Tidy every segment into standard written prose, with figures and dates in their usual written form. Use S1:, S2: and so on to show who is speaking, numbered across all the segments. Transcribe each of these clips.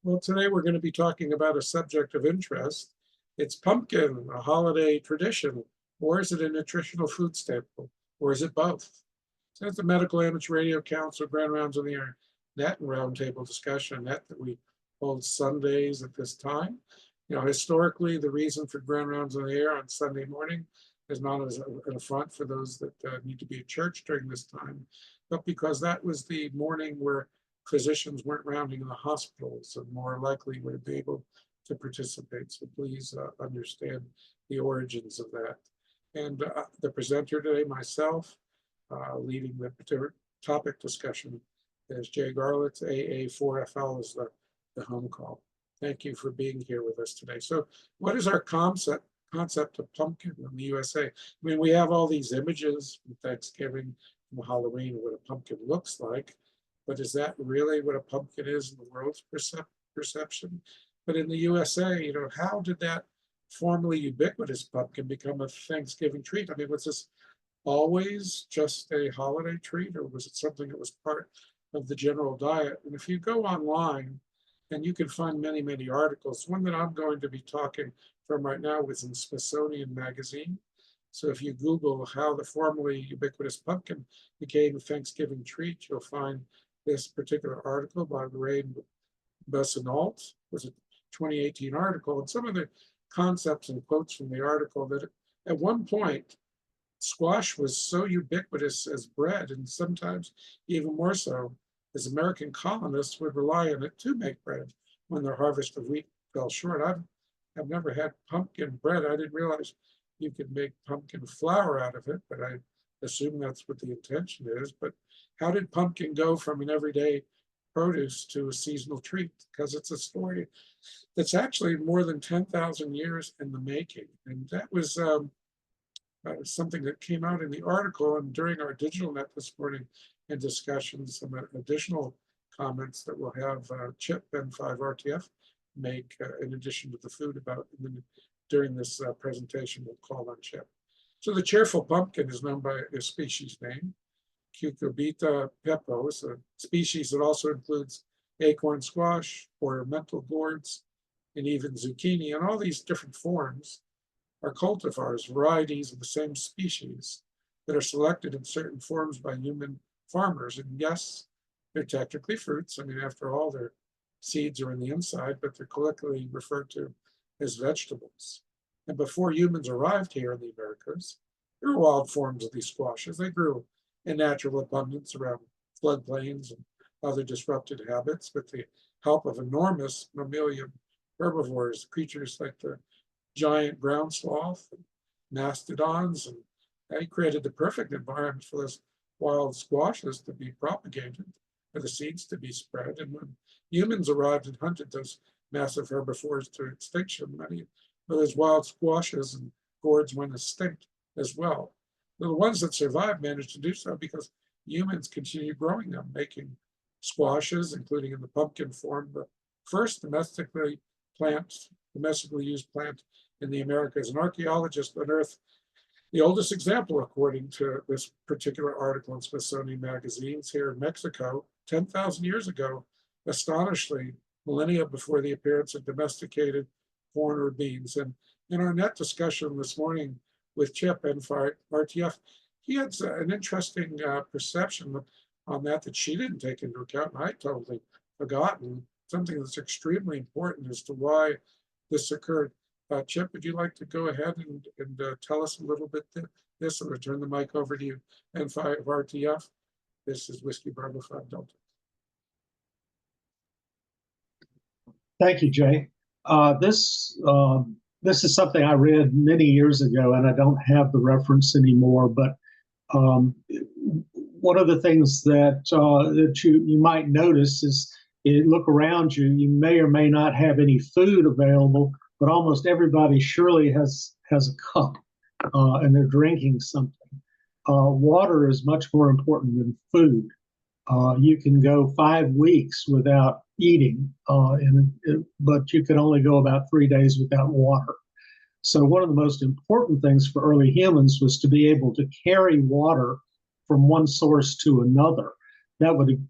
S1: Well, today we're going to be talking about a subject of interest. It's pumpkin, a holiday tradition, or is it a nutritional food staple, or is it both? So it's the Medical Amateur Radio Council Grand Rounds on the Air Net and Roundtable Discussion Net that we hold Sundays at this time. Historically, the reason for Grand Rounds on the Air on Sunday morning is not as an affront for those that need to be at church during this time, but because that was the morning where physicians weren't rounding in the hospitals and more likely would be able to participate. So please understand the origins of that. And the presenter today, myself, leading the topic discussion is Jay Garlitz, AA4FL is the home call. Thank you for being here with us today. So what is our concept of pumpkin in the USA? I mean, we have all these images from Thanksgiving, from Halloween, what a pumpkin looks like. But is that really what a pumpkin is in the world's perception? But in the USA, how did that formerly ubiquitous pumpkin become a Thanksgiving treat? I mean, was this always just a holiday treat, or was it something that was part of the general diet? And if you go online, and you can find many, many articles. One that I'm going to be talking from right now was in Smithsonian Magazine. So if you Google how the formerly ubiquitous pumpkin became a Thanksgiving treat, you'll find this particular article by Lorraine Bessenault. It was a 2018 article, and some of the concepts and quotes from the article that at one point, squash was so ubiquitous as bread, and sometimes even more so, as American colonists would rely on it to make bread when their harvest of wheat fell short. I've never had pumpkin bread. I didn't realize you could make pumpkin flour out of it, but I assume that's what the intention is. But how did pumpkin go from an everyday produce to a seasonal treat? Because it's a story that's actually more than 10,000 years in the making. And that was something that came out in the article and during our digital net this morning and discussions, some additional comments that we'll have Chip N5RTF make in addition to the food about during this presentation we'll call on Chip. So the cheerful pumpkin is known by a species name. Cucurbita pepo is a species that also includes acorn squash, ornamental gourds, and even zucchini. And all these different forms are cultivars, varieties of the same species that are selected in certain forms by human farmers. And yes, they're technically fruits. I mean, after all, their seeds are in the inside, but they're collectively referred to as vegetables. And before humans arrived here in the Americas, there were wild forms of these squashes. They grew in natural abundance around floodplains and other disrupted habits with the help of enormous mammalian herbivores, creatures like the giant ground sloth and mastodons, and they created the perfect environment for those wild squashes to be propagated, for the seeds to be spread. And when humans arrived and hunted those massive herbivores to extinction, many of those wild squashes and gourds went extinct as well. The ones that survived managed to do so because humans continued growing them, making squashes, including in the pumpkin form, the first domestically used plant in the Americas. An archaeologist unearthed the oldest example, according to this particular article in Smithsonian Magazines, here in Mexico, 10,000 years ago, astonishingly, millennia before the appearance of domesticated corn or beans. And in our net discussion this morning with Chip N5RTF, he had an interesting perception on that she didn't take into account, and I totally forgotten, something that's extremely important as to why this occurred. Chip, would you like to go ahead and tell us a little bit this, and return the mic over to you, N5RTF? This is Whiskey Bravo 5 Delta.
S2: Thank you, Jay. This is something I read many years ago, and I don't have the reference anymore. But one of the things that you might notice is, you look around you, you may or may not have any food available, but almost everybody surely has a cup, and they're drinking something. Water is much more important than food. You can go 5 weeks without eating, but you can only go about 3 days without water. So one of the most important things for early humans was to be able to carry water from one source to another. That would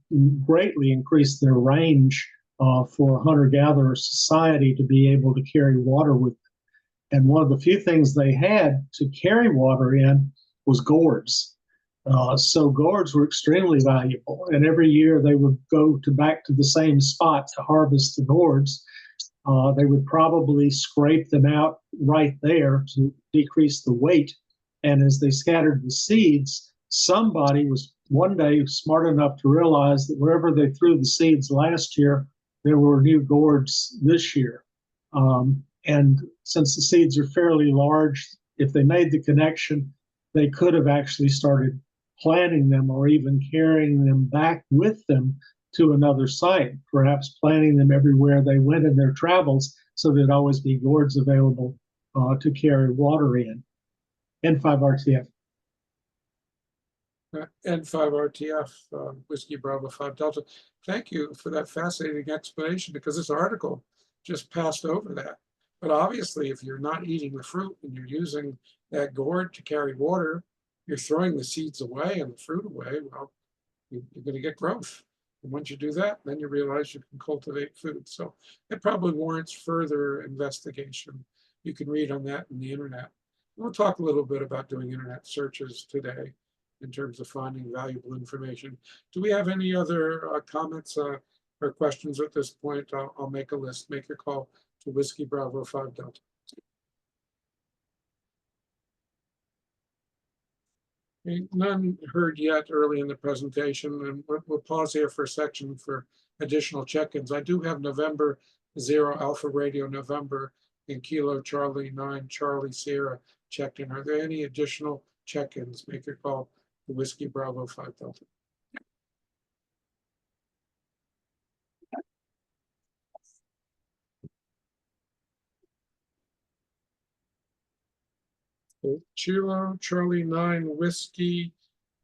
S2: greatly increase their range for a hunter-gatherer society to be able to carry water with them. And one of the few things they had to carry water in was gourds. So gourds were extremely valuable, and every year they would go back to the same spot to harvest the gourds. They would probably scrape them out right there to decrease the weight. And as they scattered the seeds, somebody was one day smart enough to realize that wherever they threw the seeds last year, there were new gourds this year. And since the seeds are fairly large, if they made the connection, they could have actually started planting them or even carrying them back with them to another site, perhaps planting them everywhere they went in their travels so there'd always be gourds available to carry water in. N5RTF.
S1: N5RTF, Whiskey Bravo 5 Delta. Thank you for that fascinating explanation, because this article just passed over that. But obviously, if you're not eating the fruit and you're using that gourd to carry water, you're throwing the seeds away and the fruit away. Well, you're going to get growth. And once you do that, then you realize you can cultivate food. So it probably warrants further investigation. You can read on that in the internet. We'll talk a little bit about doing internet searches today in terms of finding valuable information. Do we have any other comments or questions at this point? I'll make a list. Make your call to Whiskey Bravo 5 Delta. None heard yet early in the presentation, and we'll pause here for a section for additional check-ins. I do have November 0 Alpha Radio November and Kilo Charlie 9 Charlie Sierra checked in. Are there any additional check-ins? Make your call to Whiskey Bravo 5 Delta. Kilo Charlie 9 Whiskey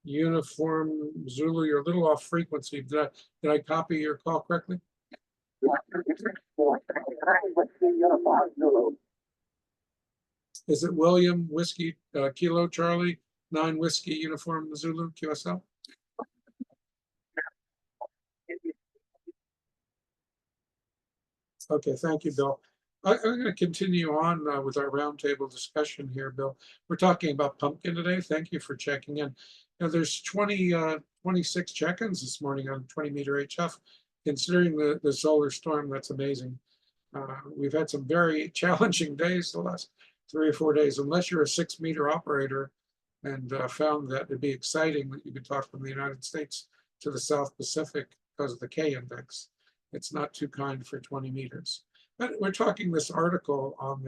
S1: Uniform Zulu. You're a little off frequency. Did I copy your call correctly? Is it William Whiskey Kilo Charlie 9 Whiskey Uniform Zulu QSL? Okay, thank you, Bill. I'm going to continue on with our roundtable discussion here, Bill. We're talking about pumpkin today. Thank you for checking in. Now, there's 26 check-ins this morning on 20 meter HF. Considering the solar storm, that's amazing. We've had some very challenging days the last 3 or 4 days, unless you're a 6 meter operator and found that it'd be exciting that you could talk from the United States to the South Pacific because of the K index. It's not too kind for 20 meters. But we're talking this article on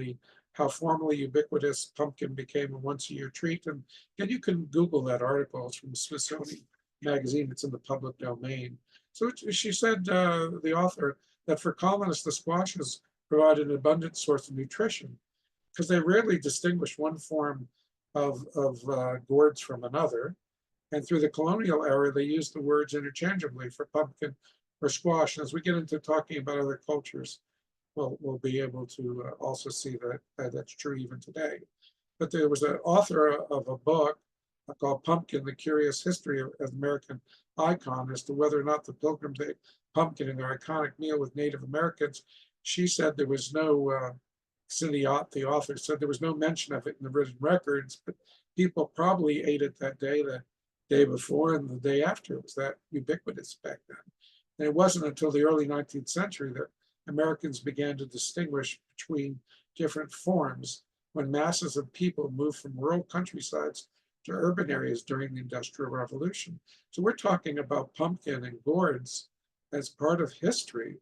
S1: how formerly ubiquitous pumpkin became a once-a-year treat. And you can Google that article. It's from Smithsonian Magazine. It's in the public domain. So she said, the author, that for colonists, the squashes provide an abundant source of nutrition because they rarely distinguish one form of gourds from another. And through the colonial era, they used the words interchangeably for pumpkin or squash. And as we get into talking about other cultures, we'll be able to also see that that's true even today. But there was an author of a book called Pumpkin, The Curious History of American Icon, as to whether or not the Pilgrims ate pumpkin in their iconic meal with Native Americans. She said there was no, Cindy Ott, the author, said there was no mention of it in the written records, but people probably ate it that day, the day before, and the day after. It was that ubiquitous back then. And it wasn't until the early 19th century that Americans began to distinguish between different forms when masses of people moved from rural countrysides to urban areas during the Industrial Revolution. So we're talking about pumpkin and gourds as part of history.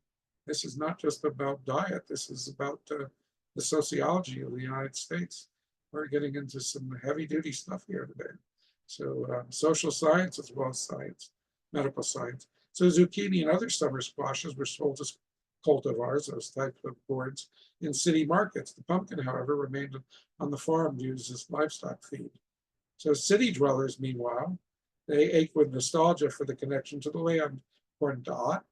S1: This is not just about diet. This is about the sociology of the United States. We're getting into some heavy-duty stuff here today. So social science as well as science, medical science. So zucchini and other summer squashes were sold as cultivars, those types of gourds, in city markets. The pumpkin, however, remained on the farm used as livestock feed. So city dwellers, meanwhile, they ached with nostalgia for the connection to the land. According to Ott,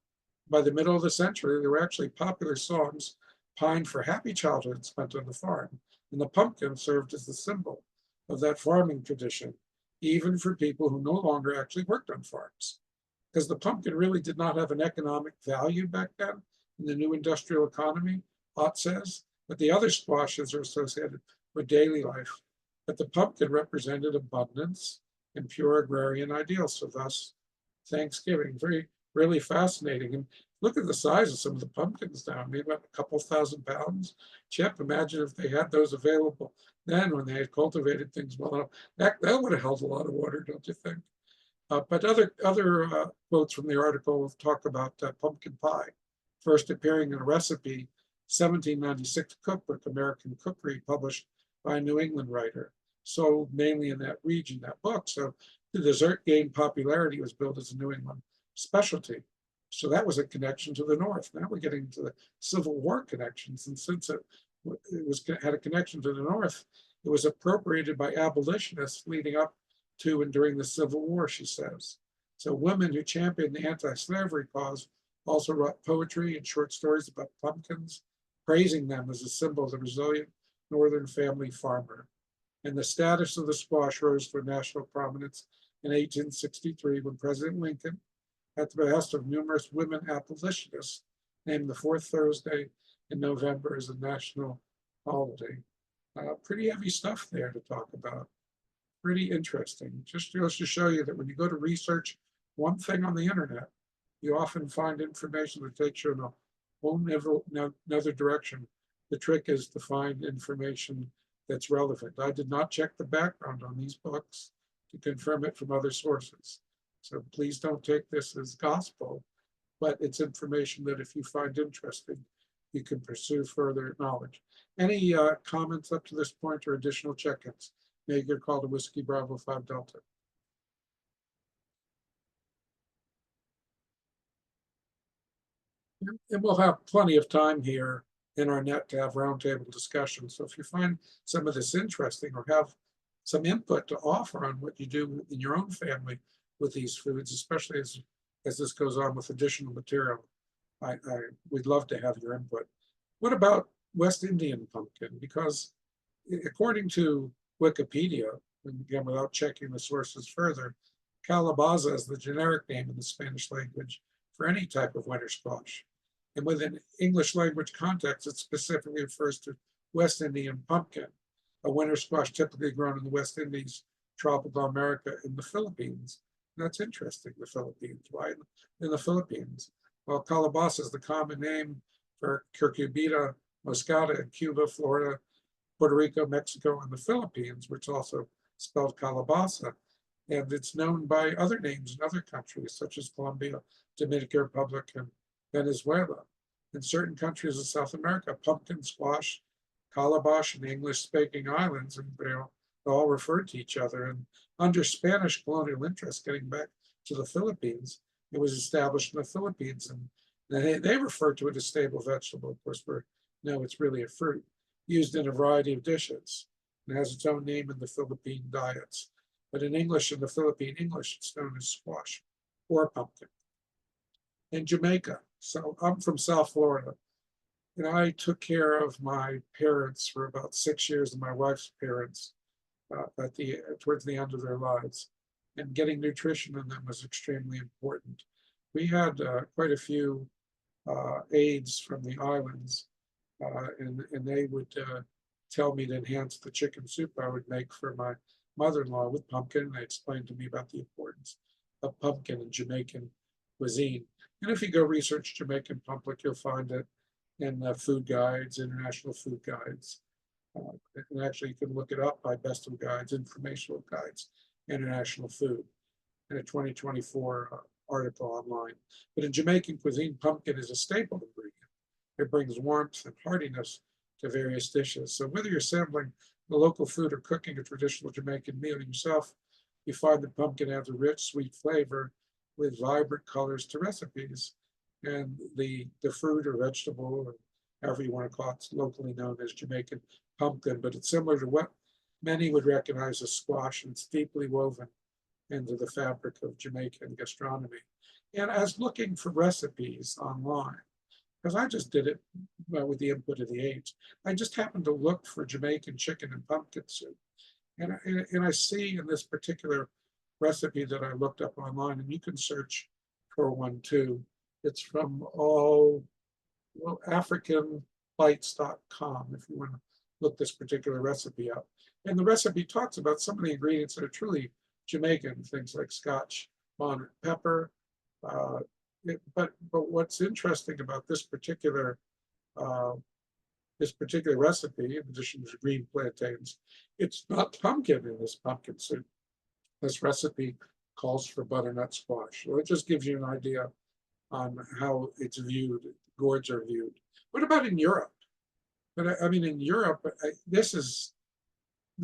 S1: by the middle of the century, there were actually popular songs pined for happy childhood spent on the farm, and the pumpkin served as the symbol of that farming tradition, even for people who no longer actually worked on farms. Because the pumpkin really did not have an economic value back then. in the new industrial economy, Ott says, but the other squashes are associated with daily life. But the pumpkin represented abundance and pure agrarian ideals. So thus, Thanksgiving, really fascinating. And look at the size of some of the pumpkins now, maybe about a couple thousand pounds. Chip, imagine if they had those available then when they had cultivated things well enough. That would have held a lot of water, don't you think? But other quotes from the article talk about pumpkin pie, first appearing in a recipe, 1796 cookbook, American Cookery, published by a New England writer, sold mainly in that region, that book. So the dessert gained popularity, was built as a New England specialty. So that was a connection to the North. Now we're getting to the Civil War connections. And since it had a connection to the North, it was appropriated by abolitionists leading up to and during the Civil War, she says. So women who championed the anti-slavery cause also wrote poetry and short stories about pumpkins, praising them as a symbol of the resilient Northern family farmer. And the status of the squash rose to national prominence in 1863 when President Lincoln, at the behest of numerous women abolitionists, named the fourth Thursday in November as a national holiday. Pretty heavy stuff there to talk about. Pretty interesting. Just goes to show you that when you go to research one thing on the internet, you often find information that takes you in a whole another direction. The trick is to find information that's relevant. I did not check the background on these books to confirm it from other sources. So please don't take this as gospel, but it's information that if you find interesting, you can pursue further knowledge. Any comments up to this point or additional check-ins? Maker called to Whiskey Bravo 5 Delta. And we'll have plenty of time here in our net to have roundtable discussions. So if you find some of this interesting or have some input to offer on what you do in your own family with these foods, especially as this goes on with additional material, we'd love to have your input. What about West Indian pumpkin? Because according to Wikipedia, and again, without checking the sources further, calabaza is the generic name in the Spanish language for any type of winter squash. And within English language context, it specifically refers to West Indian pumpkin, a winter squash typically grown in the West Indies, tropical America, and the Philippines. And that's interesting, the Philippines. Why in the Philippines? Well, calabaza is the common name for Cucurbita moscata in Cuba, Florida, Puerto Rico, Mexico, and the Philippines, which also spelled calabaza. And it's known by other names in other countries, such as Colombia, Dominican Republic, and Venezuela. In certain countries of South America, pumpkin squash, calabash, and the English-speaking islands, and they all referred to each other. And under Spanish colonial interest, getting back to the Philippines, it was established in the Philippines, and they refer to it as stable vegetable. Of course, no, it's really a fruit, used in a variety of dishes. It has its own name in the Philippine diets. But in English, in the Philippine English, it's known as squash or pumpkin. In Jamaica, so I'm from South Florida, and I took care of my parents for about 6 years, and my wife's parents towards the end of their lives. And getting nutrition in them was extremely important. We had quite a few aides from the islands, and they would tell me to enhance the chicken soup I would make for my mother-in-law with pumpkin. They explained to me about the importance of pumpkin in Jamaican cuisine. And if you go research Jamaican pumpkin, you'll find it in food guides, international food guides. And actually, you can look it up by Best of Guides, Informational Guides, International Food, in a 2024 article online. But in Jamaican cuisine, pumpkin is a staple ingredient. It brings warmth and heartiness to various dishes. So whether you're sampling the local food or cooking a traditional Jamaican meal yourself, you find that pumpkin adds a rich, sweet flavor with vibrant colors to recipes. And the fruit or vegetable, or however you want to call it, it's locally known as Jamaican pumpkin, but it's similar to what many would recognize as squash, and it's deeply woven into the fabric of Jamaican gastronomy. And as looking for recipes online, because I just did it with the input of the aides, I just happened to look for Jamaican chicken and pumpkin soup. And I see in this particular recipe that I looked up online, and you can search for one too. It's from well, AfricanBites.com if you want to look this particular recipe up. And the recipe talks about some of the ingredients that are truly Jamaican, things like Scotch bonnet pepper. Uh, but what's interesting about uh, this particular recipe, in addition to green plantains, it's not pumpkin in this pumpkin soup. This recipe calls for butternut squash. So it just gives you an idea on how it's viewed, gourds are viewed. What about in Europe? But I mean, in Europe, this is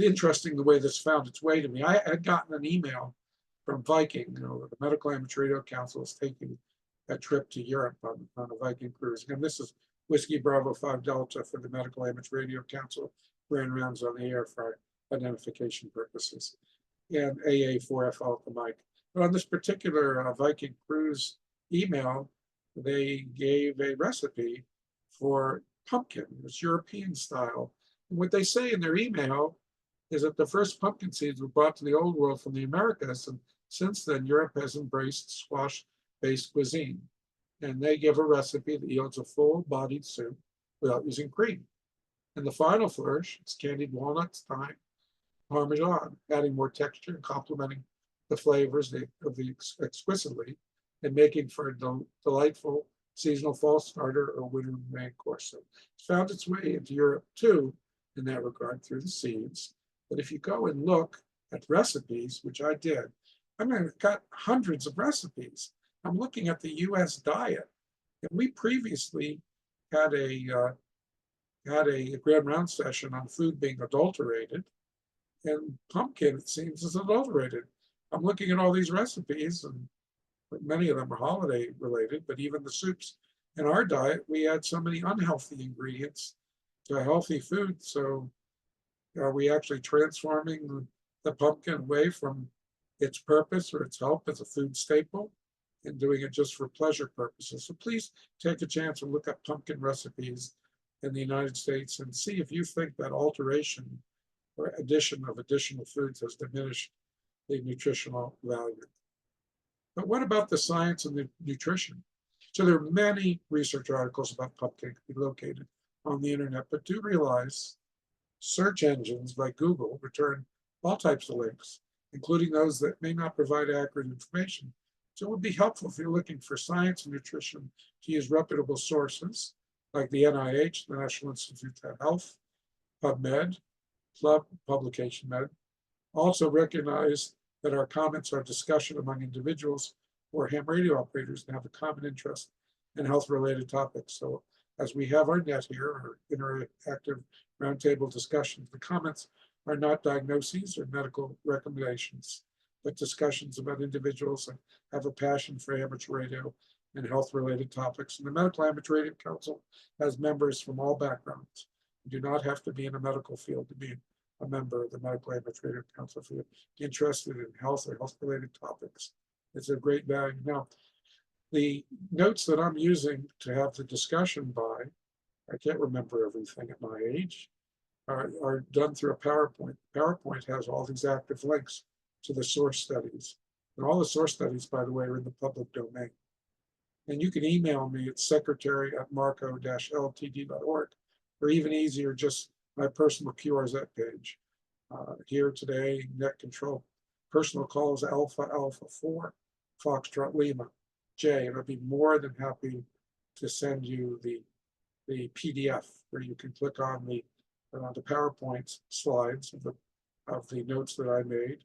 S1: interesting the way this found its way to me. I had gotten an email from Viking, the Medical Amateur Radio Council is taking a trip to Europe on a Viking cruise. And this is Whiskey Bravo 5 Delta for the Medical Amateur Radio Council, ran rounds on the air for identification purposes, and AA4F Alpha Mike. But on this particular Viking cruise email, they gave a recipe for pumpkin. It's European style. And what they say in their email is that the first pumpkin seeds were brought to the old world from the Americas, and since then Europe has embraced squash-based cuisine. And they give a recipe that yields a full-bodied soup without using cream. And the final flourish is candied walnuts, thyme, Parmesan, adding more texture and complementing the flavors of the exquisitely, and making for a delightful seasonal fall starter or winter main course. So it's found its way into Europe too, in that regard, through the seeds. But if you go and look at recipes, which I did, I mean, I've got hundreds of recipes. I'm looking at the U.S. diet, and we previously had a grand round session on food being adulterated, and pumpkin, it seems, is adulterated. I'm looking at all these recipes, and many of them are holiday related, but even the soups in our diet, we add so many unhealthy ingredients to a healthy food. So are we actually transforming the pumpkin away from its purpose or its help as a food staple and doing it just for pleasure purposes? So please take a chance and look up pumpkin recipes in the United States and see if you think that alteration or addition of additional foods has diminished the nutritional value. But what about the science and the nutrition? So there are many research articles about pumpkin can be located on the internet, but do realize search engines like Google return all types of links, including those that may not provide accurate information. So it would be helpful if you're looking for science and nutrition to use reputable sources like the NIH, the National Institute of Health, PubMed, Publication Med. Also recognize that our comments are discussion among individuals who are ham radio operators and have a common interest in health-related topics. So as we have our net here, our interactive roundtable discussions, the comments are not diagnoses or medical recommendations, but discussions about individuals that have a passion for amateur radio and health-related topics. And the Medical Amateur Radio Council has members from all backgrounds. You do not have to be in a medical field to be a member of the Medical Amateur Radio Council if you're interested in health or health-related topics. It's a great value. Now, the notes that I'm using to have the discussion by, I can't remember everything at my age, are done through a PowerPoint. PowerPoint has all these active links to the source studies. And all the source studies, by the way, are in the public domain. And you can email me at secretary@marco-ltd.org, or even easier, just my personal QRZ page. Here today, net control. Personal call is Alpha Alpha 4, Foxtrot Lima, J, and I'd be more than happy to send you the PDF where you can click on the PowerPoint slides of the notes that I made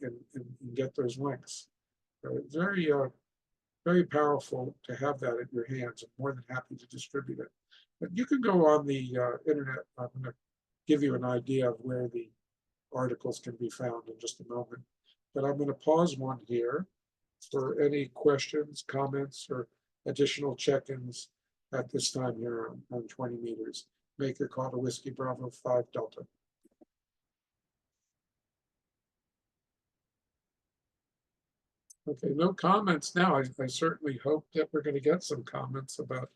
S1: and get those links. Very very powerful to have that in your hands. I'm more than happy to distribute it. But you can go on the internet. I'm going to give you an idea of where the articles can be found in just a moment. But I'm going to pause one here for any questions, comments, or additional check-ins at this time here on 20 meters. Make your call to Whiskey Bravo 5 Delta. Okay, no comments now. I certainly hope that we're going to get some comments about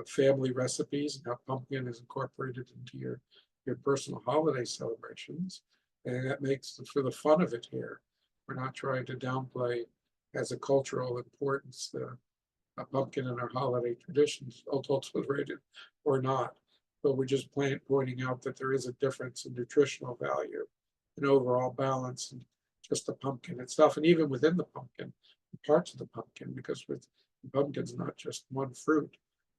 S1: family recipes and how pumpkin is incorporated into your personal holiday celebrations. And that makes for the fun of it here. We're not trying to downplay as a cultural importance a pumpkin in our holiday traditions, adulterated or not. But we're just pointing out that there is a difference in nutritional value and overall balance and just the pumpkin itself. And even within the pumpkin, parts of the pumpkin, because with the pumpkin's not just one fruit.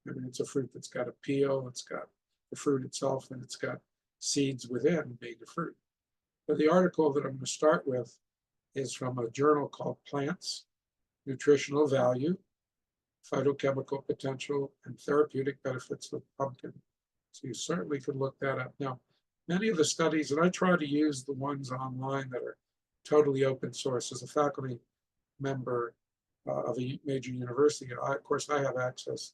S1: I mean, it's a fruit that's got a peel, it's got the fruit itself, and it's got seeds within being the fruit. But the article that I'm going to start with is from a journal called Plants, Nutritional Value, Phytochemical Potential, and Therapeutic Benefits of Pumpkin. So you certainly could look that up. Now, many of the studies, and I try to use the ones online that are totally open source. As a faculty member of a major university, of course, I have access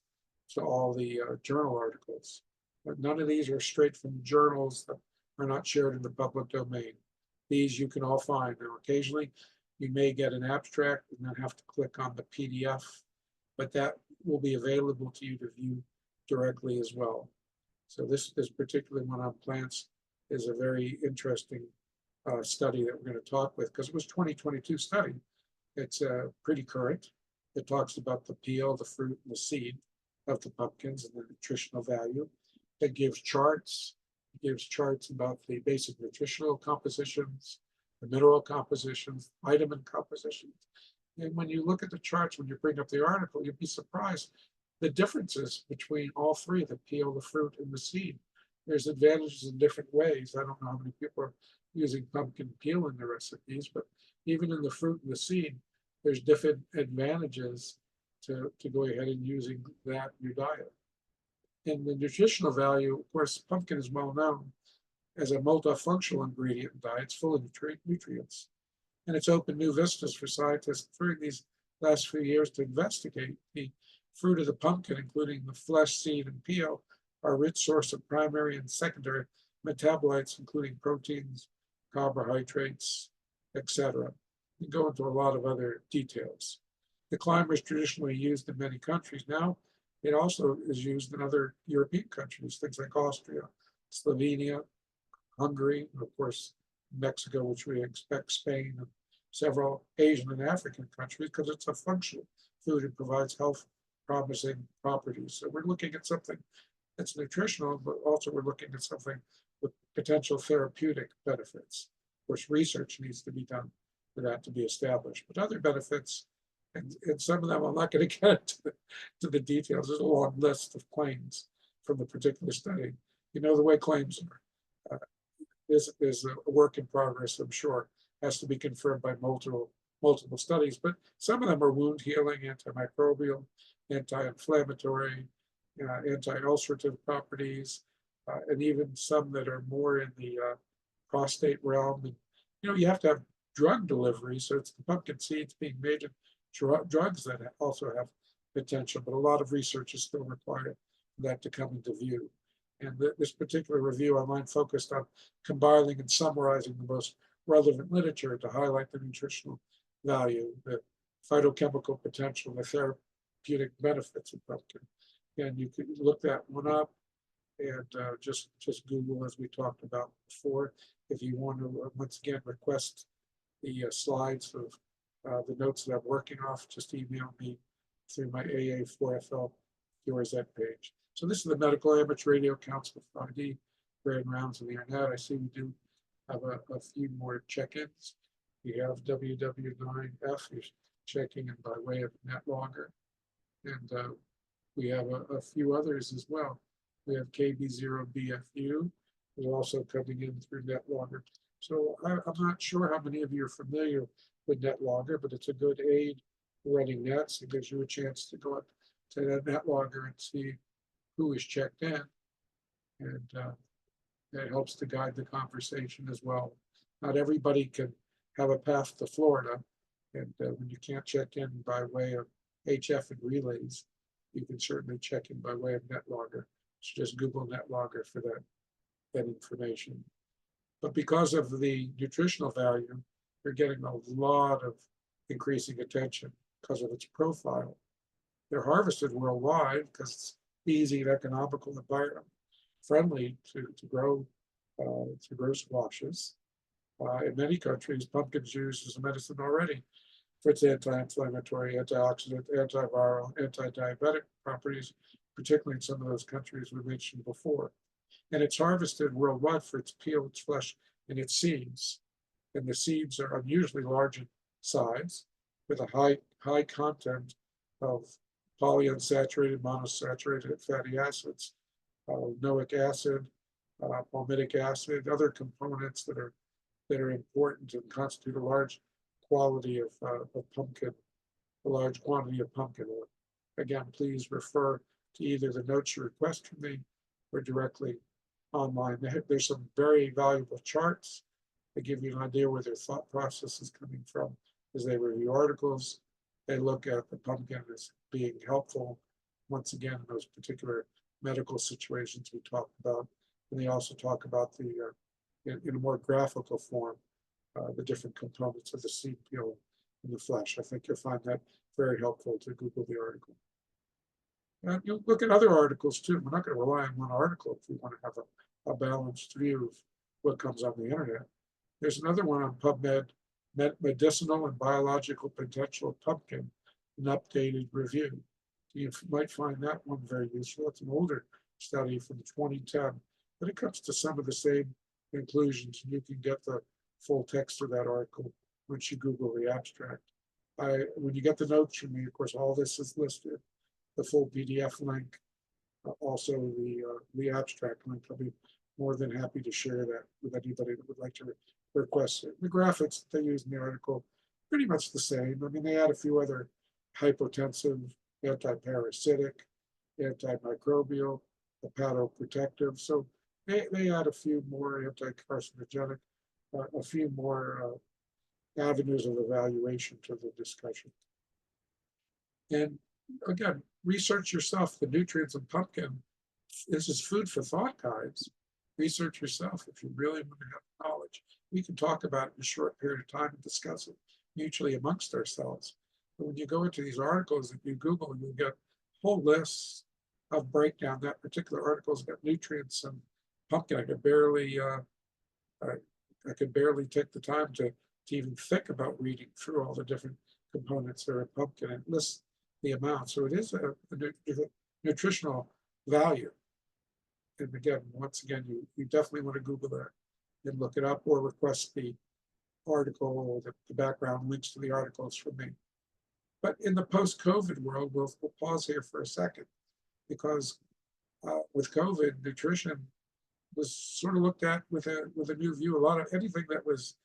S1: to all the journal articles. But none of these are straight from journals that are not shared in the public domain. These you can all find. Now, occasionally, you may get an abstract and then have to click on the PDF, but that will be available to you to view directly as well. So this particular one on plants is a very interesting study that we're going to talk with, because it was 2022 study. It's pretty current. It talks about the peel, the fruit, and the seed of the pumpkins and the nutritional value. It gives charts. It gives charts about the basic nutritional compositions, the mineral compositions, vitamin compositions. And when you look at the charts, when you bring up the article, you'll be surprised the differences between all three, the peel, the fruit, and the seed. There's advantages in different ways. I don't know how many people are using pumpkin peel in their recipes, but even in the fruit and the seed, there's different advantages to go ahead and using that in your diet. And the nutritional value, of course, pumpkin is well known as a multifunctional ingredient in diet. It's full of nutrients. And it's opened new vistas for scientists during these last few years to investigate the fruit of the pumpkin, including the flesh, seed, and peel, are a rich source of primary and secondary metabolites, including proteins, carbohydrates, etc. We go into a lot of other details. The climber is traditionally used in many countries. Now, it also is used in other European countries, things like Austria, Slovenia, Hungary, and of course, Mexico, which we expect, Spain, and several Asian and African countries, because it's a functional food. It provides health promising properties. So we're looking at something that's nutritional, but also we're looking at something with potential therapeutic benefits. Of course, research needs to be done for that to be established. But other benefits, and some of them I'm not going to get to the details. There's a long list of claims from the particular study. You know the way claims are. There's a work in progress, I'm sure, has to be confirmed by multiple studies, but some of them are wound healing, antimicrobial, anti-inflammatory, anti-ulcerative properties, and even some that are more in the prostate realm. And, you have to have drug delivery, so it's the pumpkin seeds being made into drugs that also have potential, but a lot of research is still required for that to come into view. And this particular review online focused on compiling and summarizing the most relevant literature to highlight the nutritional value, the phytochemical potential, the therapeutic benefits of pumpkin. And you could look that one up and just Google, as we talked about before. If you want to, once again, request the slides of the notes that I'm working off, just email me through my AA4FL QRZ page. So this is the Medical Amateur Radio Council of 5D, grand rounds on the internet. I see we do have a few more check-ins. We have WW9F is checking in by way of NetLogger. And we have a few others as well. We have KB0BFU, who's also coming in through NetLogger. So I'm not sure how many of you are familiar with NetLogger, but it's a good aid running nets. It gives you a chance to go up to that NetLogger and see who is checked in. And that helps to guide the conversation as well. Not everybody can have a path to Florida. And when you can't check in by way of HF and relays, you can certainly check in by way of NetLogger. So just Google NetLogger for that information. But because of the nutritional value, you're getting a lot of increasing attention because of its profile. They're harvested worldwide because it's easy and economical, environment friendly to grow squashes. In many countries, pumpkin's used as a medicine already for its anti-inflammatory, antioxidant, antiviral, anti-diabetic properties, particularly in some of those countries we mentioned before. And it's harvested worldwide for its peel, its flesh, and its seeds. And the seeds are unusually large in size, with a high content of polyunsaturated, monosaturated fatty acids, noic acid, palmitic acid, other components that are important and constitute a large quality of pumpkin, a large quantity of pumpkin oil. Again, please refer to either the notes you request from me or directly online. There's some very valuable charts that give you an idea where their thought process is coming from as they review articles. They look at the pumpkin as being helpful, once again, in those particular medical situations we talked about. And they also talk about in a more graphical form, the different components of the seed peel in the flesh. I think you'll find that very helpful to Google the article. And you'll look at other articles too. We're not going to rely on one article if we want to have a balanced view of what comes on the internet. There's another one on PubMed, Medicinal and Biological Potential of Pumpkin, an updated review. You might find that one very useful. It's an older study from 2010, but it comes to some of the same conclusions. And you can get the full text of that article once you Google the abstract. When you get the notes from me, of course, all this is listed. The full PDF link, also the abstract link. I'll be more than happy to share that with anybody that would like to request it. The graphics that they use in the article, pretty much the same. I mean, they add a few other hypotensive, anti-parasitic, antimicrobial, hepatoprotective. So they add a few more anti-carcinogenic, a few more avenues of evaluation to the discussion. And again, research yourself the nutrients in pumpkin. This is food for thought, guys. Research yourself if you really want to have knowledge. We can talk about it in a short period of time and discuss it mutually amongst ourselves. But when you go into these articles that you Google, you'll get whole lists of breakdown. That particular article's got nutrients and pumpkin. I could barely take the time to even think about reading through all the different components that are in pumpkin and list the amount. So it is a nutritional value. And again, once again, you definitely want to Google that and look it up or request the article, the background links to the articles from me. But in the post-COVID world, we'll pause here for a second, because with COVID, nutrition was sort of looked at with a new view. A lot of anything that was,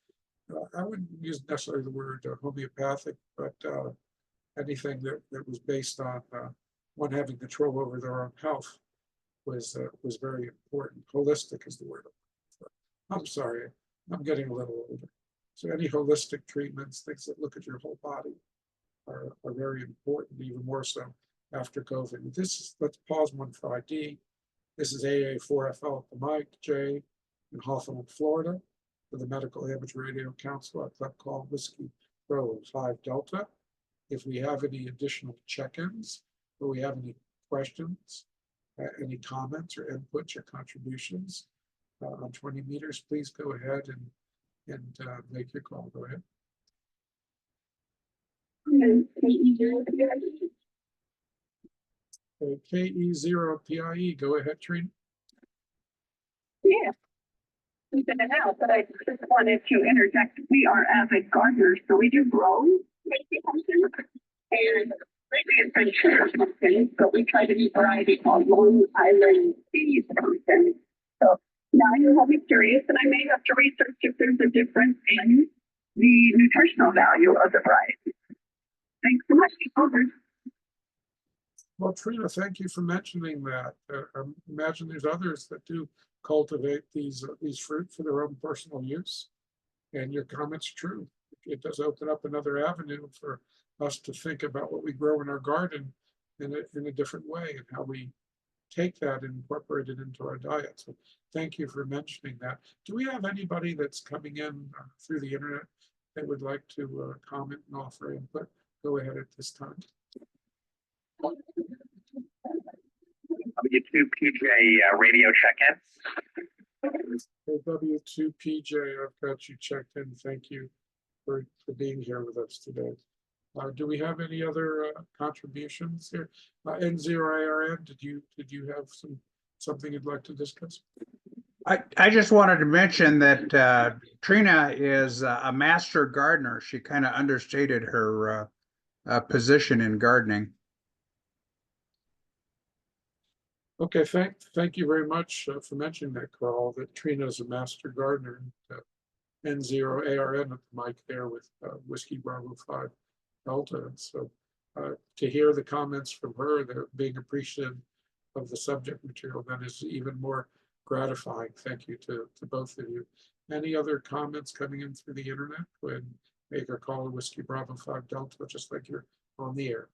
S1: I wouldn't use necessarily the word homeopathic, but anything that was based on one having control over their own health was very important. Holistic is the word. I'm sorry, I'm getting a little older. So any holistic treatments, things that look at your whole body, are very important, even more so after COVID. Let's pause one for ID. This is AA4FL at the mic, Jay in Hawthorne, Florida, for the Medical Amateur Radio Council, a club called Whiskey Bravo 5 Delta. If we have any additional check-ins, or we have any questions, any comments or inputs or contributions on 20 meters, please go ahead and make your call. Go ahead. KE0PIE, go ahead, Trina.
S3: Yeah, we sent it out, but I just wanted to interject. We are avid gardeners, so we do grow pumpkin, and lately it's been sugar pumpkin, but we try to do variety called Long Island seed pumpkin. So now you have me curious, and I may have to research if there's a difference in the nutritional value of the variety. Thanks so much. Over.
S1: Well, Trina, thank you for mentioning that. I imagine there's others that do cultivate these fruit for their own personal use. And your comment's true. It does open up another avenue for us to think about what we grow in our garden in a different way, and how we take that and incorporate it into our diet. So thank you for mentioning that. Do we have anybody that's coming in through the internet that would like to comment and offer input? Go ahead at this time.
S4: W2PJ radio check-in.
S1: W2PJ, I've got you checked in. Thank you for being here with us today. Do we have any other contributions here? N0ARN, did you have something you'd like to discuss?
S5: I just wanted to mention that Trina is a master gardener. She kind of understated her position in gardening.
S1: Okay, thank you very much for mentioning that, Carl, that Trina is a master gardener. N0ARN at the mic there with Whiskey Bravo 5 Delta. And so to hear the comments from her, they're being appreciative of the subject material, that is even more gratifying. Thank you to both of you. Any other comments coming in through the internet? Go ahead and make a call to Whiskey Bravo 5 Delta, just like you're on the air.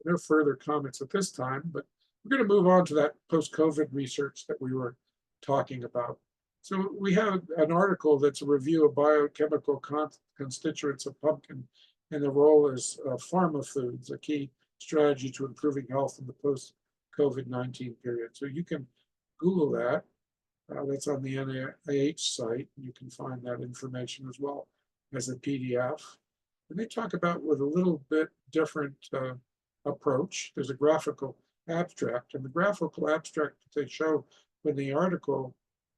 S1: No further comments at this time, but we're going to move on to that post-COVID research that we were talking about. So we have an article that's a review of biochemical constituents of pumpkin and the role as pharma foods, a key strategy to improving health in the post-COVID-19 period. So you can Google that. That's on the NIH site. You can find that information as well as a PDF. And they talk about with a little bit different approach. There's a graphical abstract, and the graphical abstract that they show in the article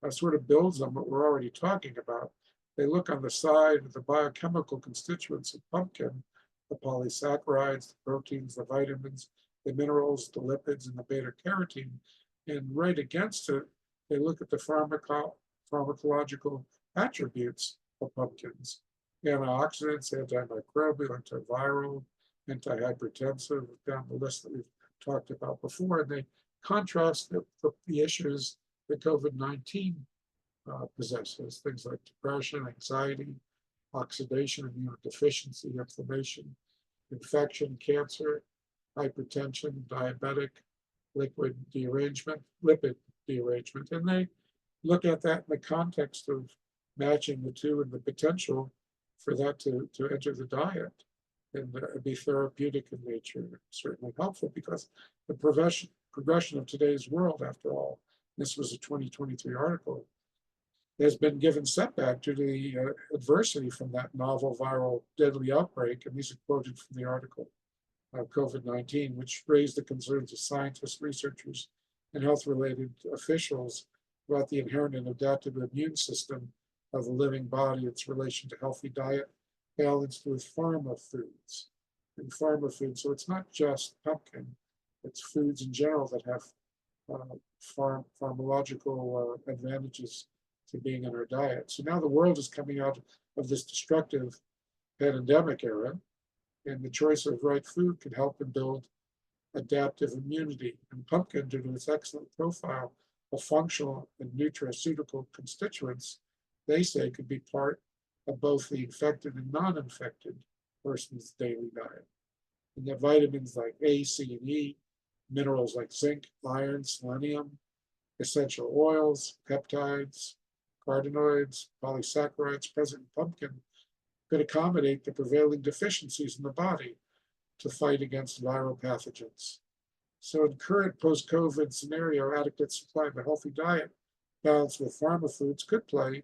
S1: sort of builds on what we're already talking about. They look on the side of the biochemical constituents of pumpkin, the polysaccharides, the proteins, the vitamins, the minerals, the lipids, and the beta carotene. And right against it, they look at the pharmacological attributes of pumpkins: antioxidants, antimicrobial, antiviral, antihypertensive, down the list that we've talked about before. And they contrast the issues that COVID-19 possesses, things like depression, anxiety, oxidation, immunodeficiency, inflammation, infection, cancer, hypertension, diabetic, lipid derangement. And they look at that in the context of matching the two and the potential for that to enter the diet and be therapeutic in nature. Certainly helpful, because the progression of today's world, after all, this was a 2023 article, has been given setback due to the adversity from that novel viral deadly outbreak. And these are quoted from the article, COVID-19, which raised the concerns of scientists, researchers, and health-related officials about the inherent and adaptive immune system of the living body, its relation to healthy diet, balanced with pharma foods. And pharma foods, so it's not just pumpkin, it's foods in general that have pharmacological advantages to being in our diet. So now the world is coming out of this destructive pandemic era, and the choice of right food can help and build adaptive immunity. And pumpkin, due to its excellent profile of functional and nutraceutical constituents, they say could be part of both the infected and non-infected person's daily diet. And the vitamins like A, C, and E, minerals like zinc, iron, selenium, essential oils, peptides, carotenoids, polysaccharides present in pumpkin could accommodate the prevailing deficiencies in the body to fight against viral pathogens. So in current post-COVID scenario, adequate supply of a healthy diet balanced with pharma foods could play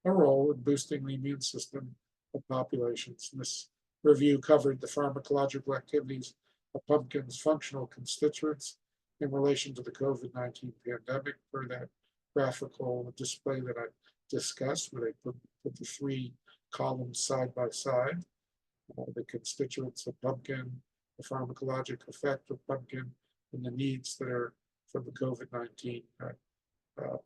S1: a role in boosting the immune system of populations. And this review covered the pharmacological activities of pumpkin's functional constituents in relation to the COVID-19 pandemic, per that graphical display that I discussed, where they put the three columns side by side, the constituents of pumpkin, the pharmacologic effect of pumpkin, and the needs that are from the COVID-19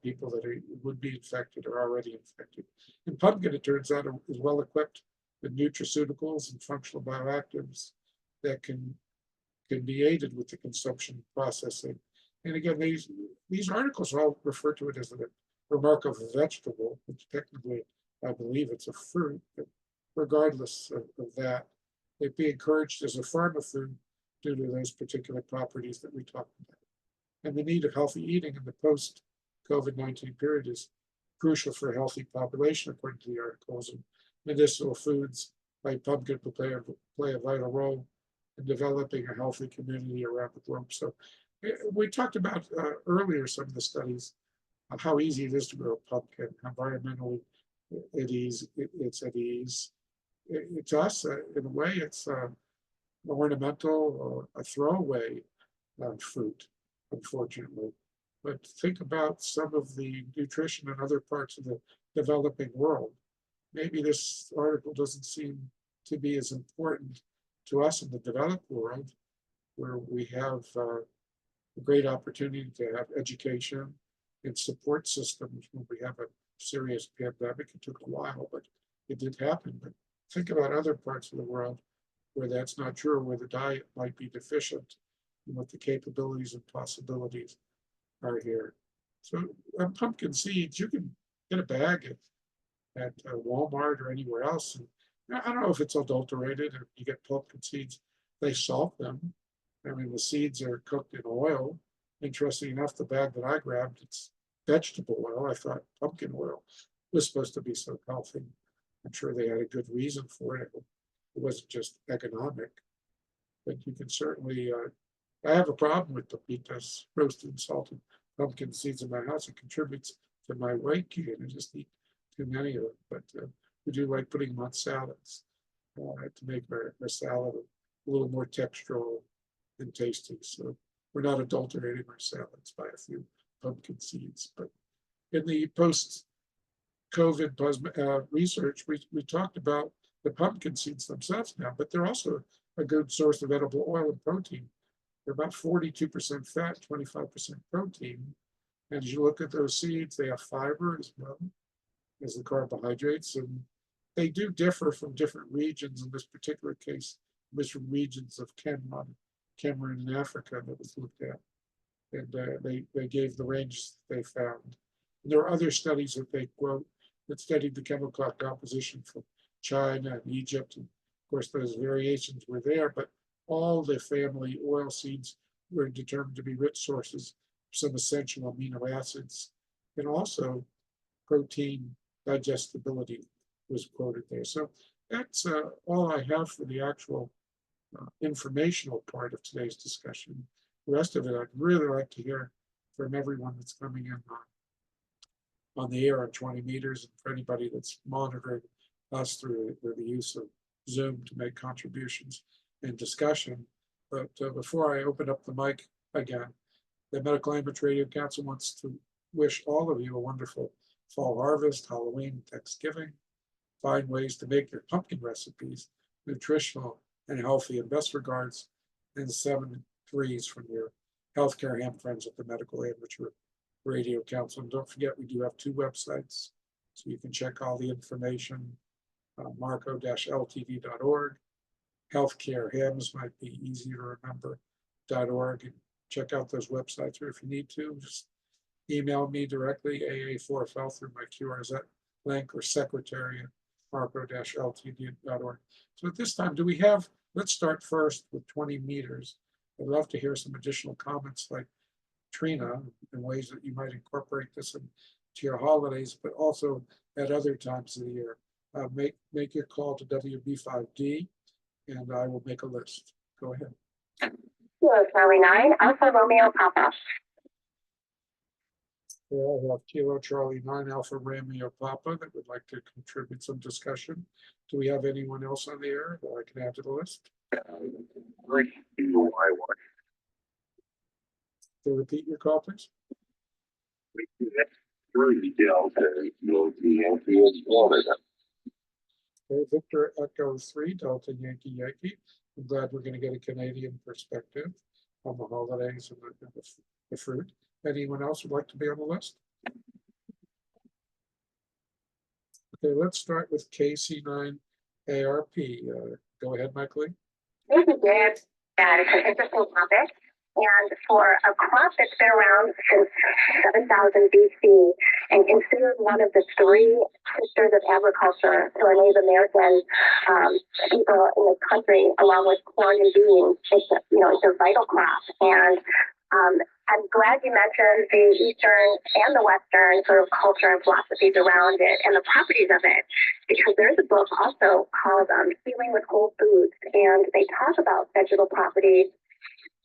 S1: people that would be infected or already infected. And pumpkin, it turns out, is well equipped with nutraceuticals and functional bioactives that can be aided with the consumption processing. And again, these articles all refer to it as a remarkable vegetable, which technically, I believe it's a fruit, but regardless of that, it be encouraged as a pharma food due to those particular properties that we talked about. And the need of healthy eating in the post-COVID-19 period is crucial for a healthy population, according to the articles. And medicinal foods like pumpkin play a vital role in developing a healthy community around the globe. So we talked about earlier some of the studies of how easy it is to grow pumpkin, how environmentally at ease. It's at ease. To us, in a way, it's ornamental or a throwaway fruit, unfortunately. But think about some of the nutrition in other parts of the developing world. Maybe this article doesn't seem to be as important to us in the developed world, where we have a great opportunity to have education and support systems when we have a serious pandemic. It took a while, but it did happen. But think about other parts of the world where that's not true, where the diet might be deficient, and what the capabilities and possibilities are here. So pumpkin seeds, you can get a bag at Walmart or anywhere else. And I don't know if it's adulterated or you get pumpkin seeds, they salt them. I mean, the seeds are cooked in oil. Interesting enough, the bag that I grabbed, it's vegetable oil. I thought pumpkin oil was supposed to be so healthy. I'm sure they had a good reason for it. It wasn't just economic. But you can certainly, I have a problem with pepitas, roasted and salted pumpkin seeds in my house. It contributes to my weight gain. I just eat too many of them. But we do like putting them on salads to make our salad a little more textural and tasty. So we're not adulterating our salads by a few pumpkin seeds. But in the post-COVID research, we talked about the pumpkin seeds themselves now, but they're also a good source of edible oil and protein. They're about 42% fat, 25% protein. And as you look at those seeds, they have fiber as well as the carbohydrates. And they do differ from different regions. In this particular case, it was from regions of Cameroon and Africa that was looked at. And they gave the range they found. And there are other studies that they quote that studied the chemical composition from China and Egypt. And of course, those variations were there, but all the family oil seeds were determined to be rich sources of some essential amino acids. And also protein digestibility was quoted there. So that's all I have for the actual informational part of today's discussion. The rest of it, I'd really like to hear from everyone that's coming in on the air on 20 meters, and for anybody that's monitoring us through the use of Zoom to make contributions and discussion. But before I open up the mic again, the Medical Ambulance Radio Council wants to wish all of you a wonderful fall harvest, Halloween, Thanksgiving. Find ways to make your pumpkin recipes nutritional and healthy. And best regards and 7 threes from your healthcare ham friends at the Medical Amateur Radio Council. And don't forget, we do have 2 websites, so you can check all the information, marco-ltd.org. Healthcare hams might be easy to remember.org. And check out those websites, or if you need to, just email me directly, AA4FL, through my QRZ link, or secretary at marco-ltd.org. So at this time, let's start first with 20 meters. I'd love to hear some additional comments like Trina in ways that you might incorporate this into your holidays, but also at other times of the year. Make your call to WB5D, and I will make a list. Go ahead.
S3: Kilo Charlie 9, Alpha Romeo Papa.
S1: I have Kilo Charlie 9, Alpha Romeo Papa that would like to contribute some discussion. Do we have anyone else on the air that I can add to the list? To repeat your call, please. Okay, Victor Echo 3, Delta Yankee Yankee. I'm glad we're going to get a Canadian perspective on the holidays and the fruit. Anyone else would like to be on the list? Okay, let's start with KC9ARP. Go ahead, Mike Lee.
S3: Thank you, Dave. That is an interesting topic. And for a crop that's been around since 7000 BC and considered one of the 3 sisters of agriculture to our Native American people in this country, along with corn and beans, it's a vital crop. And I'm glad you mentioned the Eastern and the Western sort of culture and philosophies around it and the properties of it, because there's a book also called Healing with Whole Foods, and they talk about vegetable properties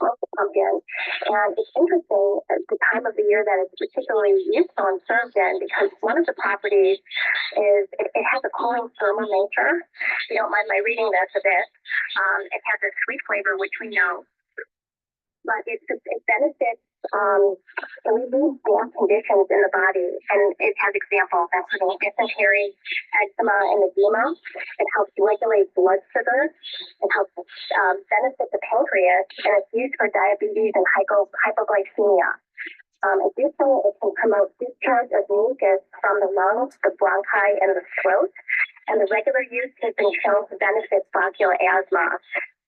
S3: local pumpkin. And it's interesting at the time of the year that it's particularly useful and served in, because one of the properties is it has a cooling thermal nature. If you don't mind my reading this a bit, it has a sweet flavor, which we know, but it benefits relieving damp conditions in the body. And it has examples, including dysentery, eczema, and edema. It helps regulate blood sugar. It helps benefit the pancreas, and it's used for diabetes and hypoglycemia. Additionally, it can promote discharge of mucus from the lungs, the bronchi, and the throat. And the regular use has been shown to benefit bronchial asthma.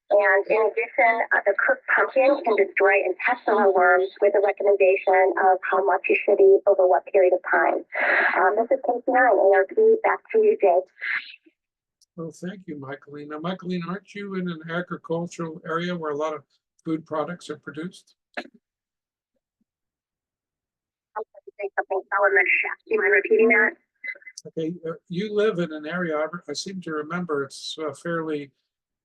S3: And in addition, the cooked pumpkin can destroy intestinal worms, with a recommendation of how much you should eat over what period of time. This is KC9 ARP. Back to you, Jake.
S1: Well, thank you, Michaeline. Now, Michaeline, aren't you in an agricultural area where a lot of food products are produced?
S3: I'm going to say something, Solomon Chef. Do you mind repeating that?
S1: Okay, you live in an area, I seem to remember it's fairly,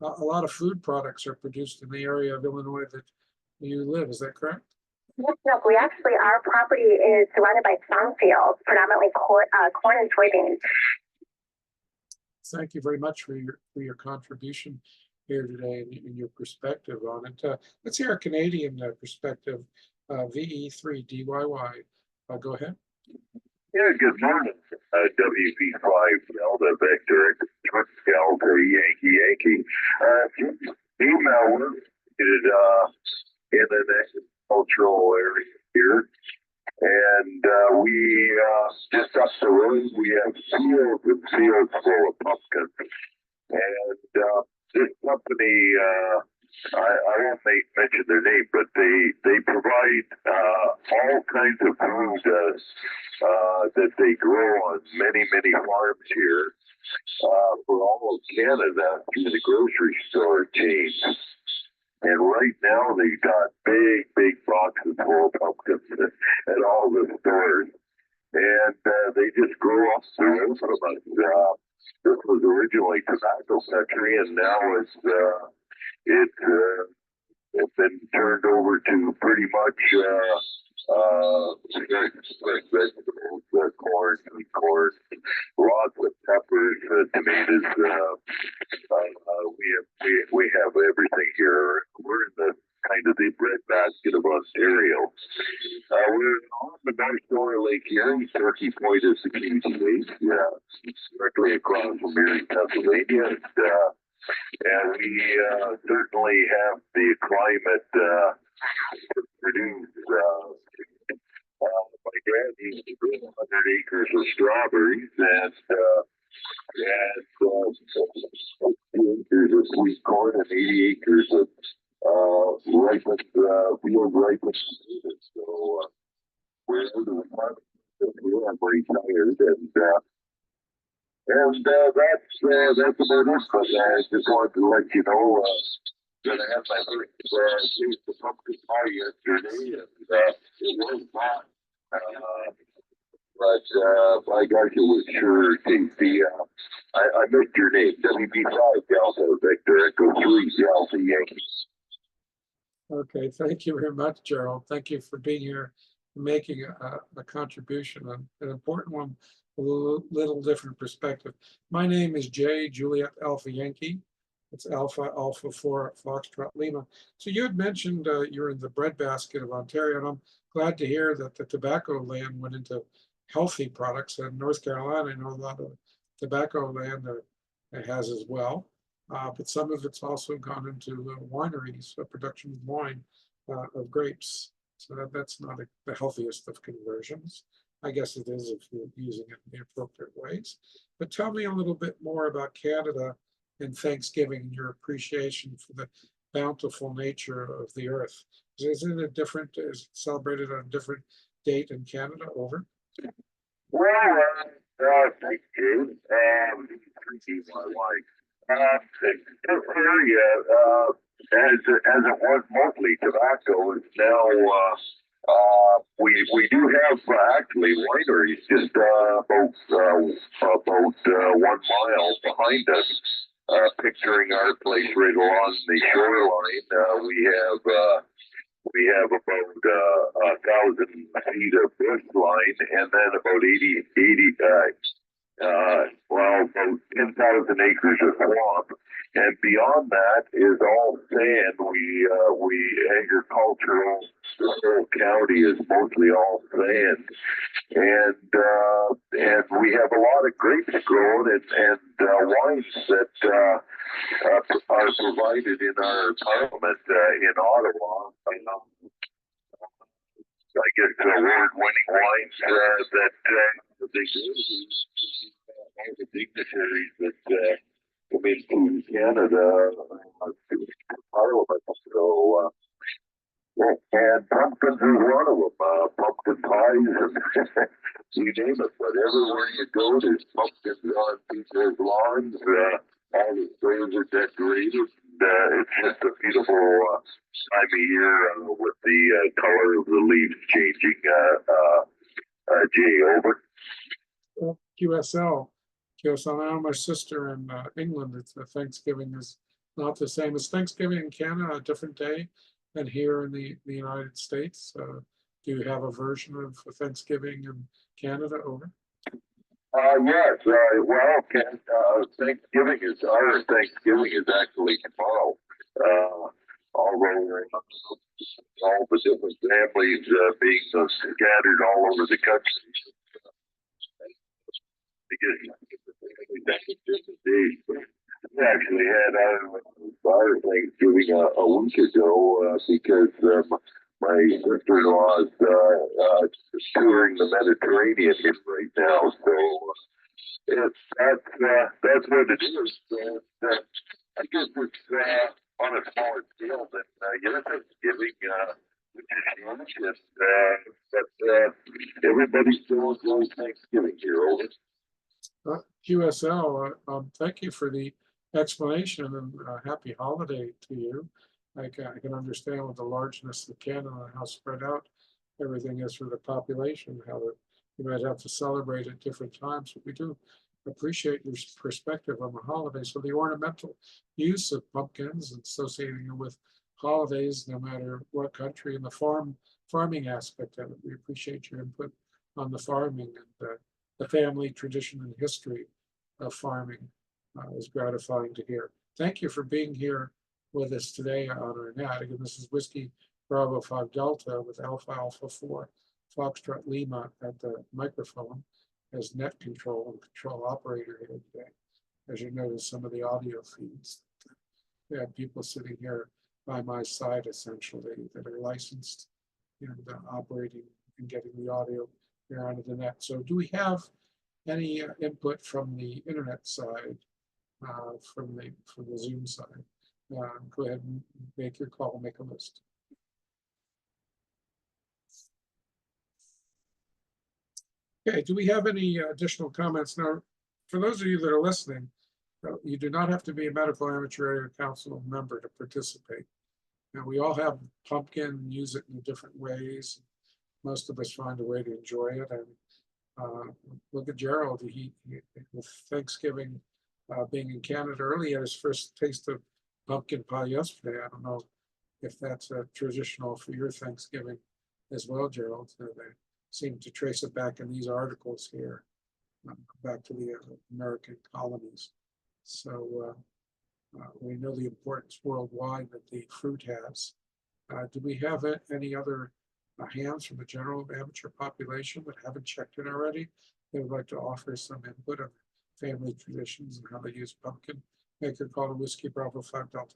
S1: a lot of food products are produced in the area of Illinois that you live. Is that correct?
S3: Yes, no, we actually, our property is surrounded by farm fields, predominantly corn and soybeans.
S1: Thank you very much for your contribution here today and your perspective on it. Let's hear a Canadian perspective, VE3DYY. Go ahead.
S6: Yeah, good morning. WP5 Delta Victor, Delta Yankee. Email located in an agricultural area here. And we just up the road, we have fields and fields full of pumpkins. And this company, I won't mention their name, but they provide all kinds of food that they grow on many farms here for all of Canada through the grocery store chains. And right now they got big boxes full of pumpkins at all the stores. And they just grow up the road from us. This was originally tobacco country, and now it's been turned over to pretty much vegetables, corn, lots of peppers, tomatoes. We have everything here. We're in the kind of the breadbasket of Ontario. We're on the North Shore of Lake Erie. Turkey Point is the community base. It's directly across from Erie, Pennsylvania. And we certainly have the climate to produce. My dad used to grow 100 acres of strawberries and 60 acres of sweet corn and 80 acres of ripened, field ripened potatoes. So we're into the farm. I'm retired, and that's about it. But I just wanted to let you know that I had my first taste of pumpkin pie yesterday, and it was hot. But my gosh, it was sure tasty. I missed your name, WB5 Delta Victor Echo 3 Delta Yankees.
S1: Okay, thank you very much, Gerald. Thank you for being here and making a contribution, an important one, a little different perspective. My name is Jay Juliet Alpha Yankee. It's Alpha 4 Foxtrot Lima. So you had mentioned you're in the breadbasket of Ontario, and I'm glad to hear that the tobacco land went into healthy products. And North Carolina, I know a lot of tobacco land it has as well. But some of it's also gone into wineries, production of wine of grapes. So that's not the healthiest of conversions. I guess it is if you're using it in the appropriate ways. But tell me a little bit more about Canada and Thanksgiving and your appreciation for the bountiful nature of the earth. Is it celebrated on a different date in Canada? Over.
S6: Well, thank you. My wife. This area, as it was mostly tobacco, is now we do have actually wineries just about 1 mile behind us, picturing our place right along the shoreline. We have about 1,000 feet of coastline, and then about 80 well, about 10,000 acres of swamp. And beyond that is all sand. We agricultural, the whole county is mostly all sand. And we have a lot of grapes grown and wines that are provided in our parliament in Ottawa. I guess award-winning wines that they do. All the dignitaries that come into Canada to Parliament. So, and pumpkins is one of them. Pumpkin pies, and you name it. But everywhere you go, there's pumpkins on people's lawns. All the trees are decorated. It's just a beautiful time of year with the color of the leaves changing. Jay, over.
S1: Well, QSL, now my sister in England, it's Thanksgiving is not the same as Thanksgiving in Canada, a different day than here in the United States. Do you have a version of Thanksgiving in Canada? Over.
S6: Yes. Well, Thanksgiving is actually tomorrow. Although all the different families being scattered all over the country. We actually had our Thanksgiving a week ago because my sister-in-law is touring the Mediterranean right now, so that's what it is. I guess it's on a smaller scale than your Thanksgiving, which is huge. But everybody still enjoys Thanksgiving here. Over.
S1: QSL, thank you for the explanation and happy holiday to you. I can understand with the largeness of Canada and how spread out everything is for the population, how that you might have to celebrate at different times, but we do appreciate your perspective on the holidays. So the ornamental use of pumpkins and associating it with holidays, no matter what country, and the farming aspect of it. We appreciate your input on the farming and the family tradition and history of farming is gratifying to hear. Thank you for being here with us today on our net. Again, this is Whiskey Bravo 5 Delta with Alpha Alpha 4 Foxtrot Lima at the microphone as net control and control operator here today. As you notice, some of the audio feeds, we have people sitting here by my side essentially that are licensed and operating and getting the audio here onto the net. So do we have any input from the internet side, from the Zoom side? Go ahead and make your call, make a list. Okay, do we have any additional comments? Now, for those of you that are listening, you do not have to be a Medical Amateur Radio Council member to participate. Now, we all have pumpkin, use it in different ways. Most of us find a way to enjoy it. And look at Gerald, he with Thanksgiving being in Canada early, had his first taste of pumpkin pie yesterday. I don't know if that's traditional for your Thanksgiving as well, Gerald. They seem to trace it back in these articles here, back to the American colonies. So we know the importance worldwide that the fruit has. Do we have any other hands from the general amateur population that haven't checked in already? They would like to offer some input on family traditions and how they use pumpkin. Make your call to Whiskey Bravo 5 Delta.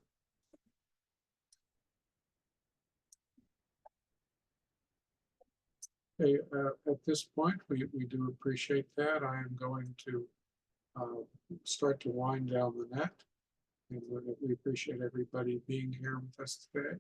S1: Okay, at this point, we do appreciate that. I am going to start to wind down the net. And we appreciate everybody being here with us today.